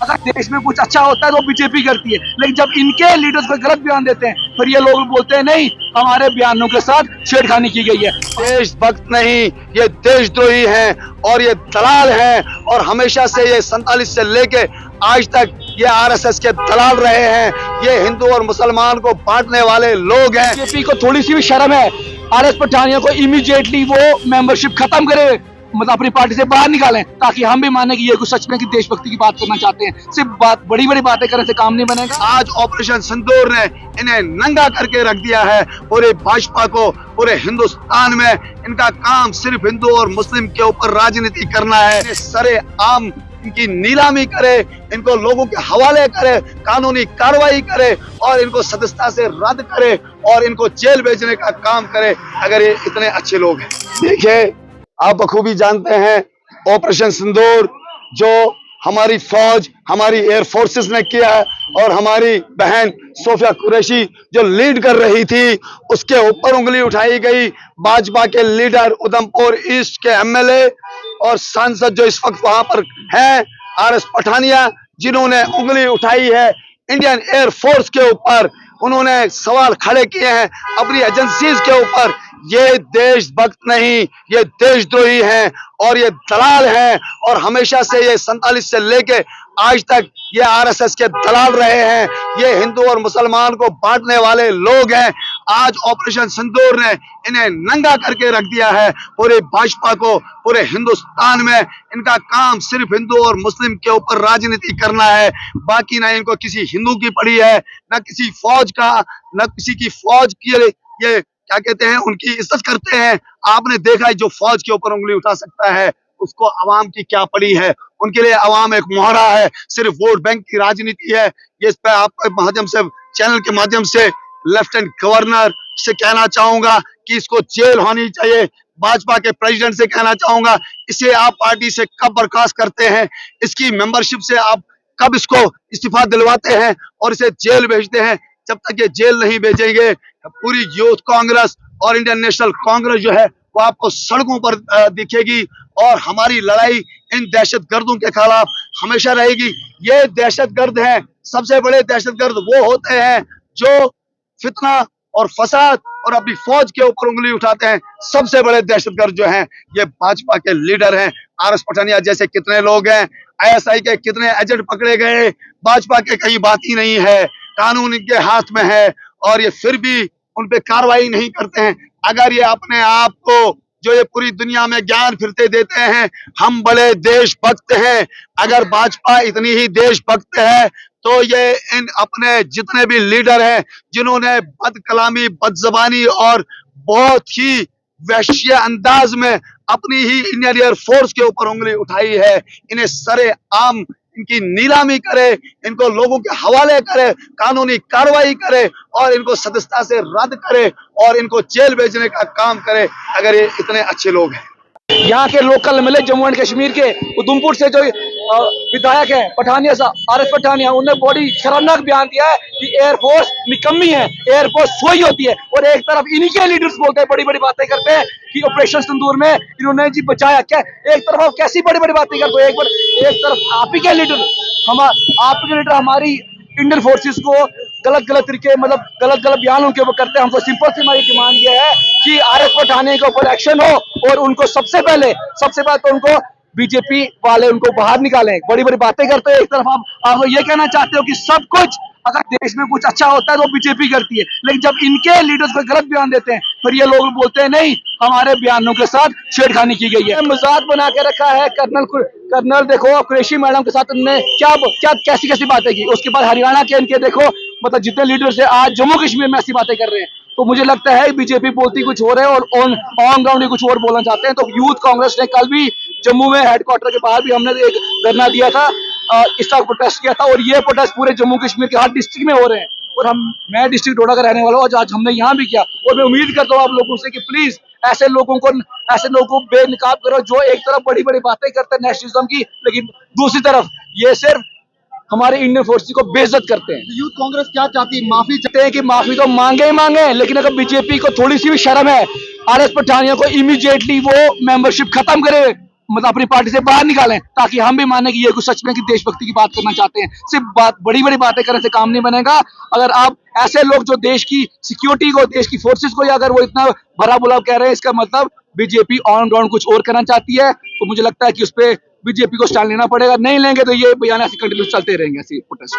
अगर देश में कुछ अच्छा होता है तो बीजेपी करती है, लेकिन जब इनके लीडर्स को गलत बयान देते हैं फिर ये लोग बोलते हैं नहीं हमारे बयानों के साथ छेड़खानी की गई है। देशभक्त नहीं, ये देशद्रोही हैं और ये दलाल हैं और हमेशा से ये 47 से लेके आज तक ये आरएसएस के दलाल रहे हैं। ये हिंदू और मुसलमान को बांटने वाले लोग हैं। बीजेपी को थोड़ी सी भी शर्म है, आरएस पठानिया को इमीडिएटली वो मेंबरशिप खत्म करे, मतलब अपनी पार्टी से बाहर निकालें, ताकि हम भी माने कि ये कुछ सच में कि देशभक्ति की बात करना चाहते हैं। सिर्फ बात बड़ी बड़ी बातें करने से काम नहीं बनेगा। आज ऑपरेशन सिंदूर ने इन्हें नंगा करके रख दिया है। पूरे भाजपा को, पूरे हिंदुस्तान में इनका काम सिर्फ हिंदू और मुस्लिम के ऊपर राजनीति करना है। सरे आम इनकी नीलामी करे, इनको लोगों के हवाले करे, कानूनी कार्रवाई करे और इनको सदस्यता से रद्द करे और इनको जेल भेजने का काम करे, अगर ये इतने अच्छे लोग हैं। देखिए, आप बखूबी जानते हैं ऑपरेशन सिंदूर जो हमारी फौज, हमारी एयर फोर्सेस ने किया है और हमारी बहन सोफिया कुरैशी जो लीड कर रही थी उसके ऊपर उंगली उठाई गई। भाजपा के लीडर उधमपुर ईस्ट के एमएलए और सांसद जो इस वक्त वहां पर हैं, आरएस पठानिया, जिन्होंने उंगली उठाई है इंडियन एयर फोर्स के ऊपर, उन्होंने सवाल खड़े किए हैं अपनी एजेंसीज के ऊपर। ये देशभक्त नहीं, ये देशद्रोही हैं और ये दलाल हैं और हमेशा से ये 47 से लेके आज तक ये आरएसएस के दलाल रहे हैं। ये हिंदू और मुसलमान को बांटने वाले लोग हैं। आज ऑपरेशन सिंदूर ने इन्हें नंगा करके रख दिया है। पूरे भाजपा को, पूरे हिंदुस्तान में इनका काम सिर्फ हिंदू और मुस्लिम के ऊपर राजनीति करना है। बाकी ना इनको किसी हिंदू की पड़ी है, ना किसी फौज का, ना किसी की फौज की ये क्या कहते हैं उनकी इज्जत करते हैं। आपने देखा है जो फौज के ऊपर उंगली उठा सकता है उसको अवाम की क्या पड़ी है। उनके लिए अवाम एक मोहरा है, सिर्फ वोट बैंक की राजनीति है। ये इस पर आपके माध्यम से, चैनल के माध्यम से लेफ्टिनेंट गवर्नर से कहना चाहूंगा कि इसको जेल होनी चाहिए। भाजपा के प्रेसिडेंट से कहना चाहूंगा इसे आप पार्टी से कब बर्खास्त करते हैं, इसकी मेंबरशिप से आप कब इसको इस्तीफा दिलवाते हैं और इसे जेल भेजते हैं। जब तक ये जेल नहीं भेजेंगे पूरी यूथ कांग्रेस और इंडियन नेशनल कांग्रेस जो है वो आपको सड़कों पर दिखेगी और हमारी लड़ाई इन दहशतगर्दों के खिलाफ हमेशा रहेगी। ये दहशतगर्द हैं, सबसे बड़े दहशतगर्द वो होते हैं जो फितना और फसाद और अपनी फौज के ऊपर उंगली उठाते हैं। सबसे बड़े दहशतगर्द जो हैं ये भाजपा के लीडर हैं। आरएस पठानिया जैसे कितने लोग हैं, आईएसआई के कितने एजेंट पकड़े गए, भाजपा के कहीं बात ही नहीं है, कानून इनके हाथ में है और ये फिर भी उन पे कार्रवाई नहीं करते हैं। अगर ये अपने आप को जो ये पूरी दुनिया में ज्ञान फिरते देते हैं हम बड़े देशभक्त हैं, अगर भाजपा इतनी ही देशभक्त है तो ये इन अपने जितने भी लीडर हैं जिन्होंने बद कलामी, बदजबानी और बहुत ही वैश्य अंदाज में अपनी ही इंडियन एयर फोर्स के ऊपर उंगली उठाई है, इन्हें सरे आम इनकी नीलामी करे, इनको लोगों के हवाले करे, कानूनी कार्रवाई करे और इनको सदस्यता से रद्द करे और इनको जेल भेजने का काम करे, अगर ये इतने अच्छे लोग हैं। यहाँ के local MLA Jammu and Kashmir के उधमपुर से जो विधायक है पठानिया साहब, आरएस पठानिया, उन्होंने बड़ी शर्मनाक बयान दिया है कि एयरफोर्स निकम्मी है, एयरफोर्स सोई होती है। और एक तरफ इन्हीं के लीडर्स बोलते हैं, बड़ी बड़ी बातें करते हैं कि ऑपरेशन सिंदूर में इन्होंने जी बचाया। क्या एक तरफ आप कैसी बड़ी बड़ी बातें करते हो, एक तरफ आप ही के लीडर हमारी इंडियन फोर्सेस को गलत तरीके, मतलब गलत बयान उनके ऊपर करते हैं। हमको सिंपल सी हमारी डिमांड ये है कि आरएस पठानिया के ऊपर एक्शन हो और उनको सबसे पहले तो उनको बीजेपी वाले उनको बाहर निकालें। बड़ी बड़ी बातें करते हैं, एक तरफ आप ये कहना चाहते हो कि सब कुछ अगर देश में कुछ अच्छा होता है तो बीजेपी करती है, लेकिन जब इनके लीडर्स को गलत बयान देते हैं फिर ये लोग बोलते हैं नहीं हमारे बयानों के साथ छेड़खानी की गई है। मजाक बना के रखा है कर्नल देखो कुरैशी मैडम के साथ उन्होंने क्या कैसी बातें की। उसके बाद हरियाणा के इनके देखो, मतलब जितने लीडर्स है आज जम्मू कश्मीर में ऐसी बातें कर रहे हैं। तो मुझे लगता है बीजेपी बोलती कुछ हो रहा है और ऑन ग्राउंड कुछ और बोलना चाहते हैं। तो यूथ कांग्रेस ने कल भी जम्मू में हेडक्वार्टर के बाहर भी हमने एक धरना दिया था, इसका प्रोटेस्ट किया था और ये प्रोटेस्ट पूरे जम्मू कश्मीर के हर डिस्ट्रिक्ट में हो रहे हैं। और मैं डिस्ट्रिक्ट डोडा का रहने वाला हूँ, आज हमने यहाँ भी किया और मैं उम्मीद करता हूँ आप लोगों से कि प्लीज ऐसे लोगों को बेनकाब करो जो एक तरफ बड़ी बड़ी बातें करते हैं नेशनलिज्म की, लेकिन दूसरी तरफ ये सिर्फ हमारे इंडियन फोर्स को बेइज्जत करते हैं। यूथ कांग्रेस क्या चाहती है? माफी चाहते हैं कि माफी तो मांगे ही मांगे, लेकिन अगर बीजेपी को थोड़ी सी भी शर्म है, आरएस पठानिया को इमीडिएटली वो मेंबरशिप खत्म करे, मतलब अपनी पार्टी से बाहर निकालें, ताकि हम भी माने कि ये कुछ सच में कि देशभक्ति की बात करना चाहते हैं। सिर्फ बात बड़ी बड़ी बातें करने से काम नहीं बनेगा। अगर आप ऐसे लोग जो देश की सिक्योरिटी को, देश की फोर्सेस को, या अगर वो इतना भरा बुला कह रहे हैं, इसका मतलब बीजेपी ऑन ग्राउंड कुछ और करना चाहती है। तो मुझे लगता है कि उस पर बीजेपी को स्टैंड लेना पड़ेगा। नहीं लेंगे तो ये बयान ऐसे कंटिन्यू चलते रहेंगे, ऐसे प्रोटेस्ट।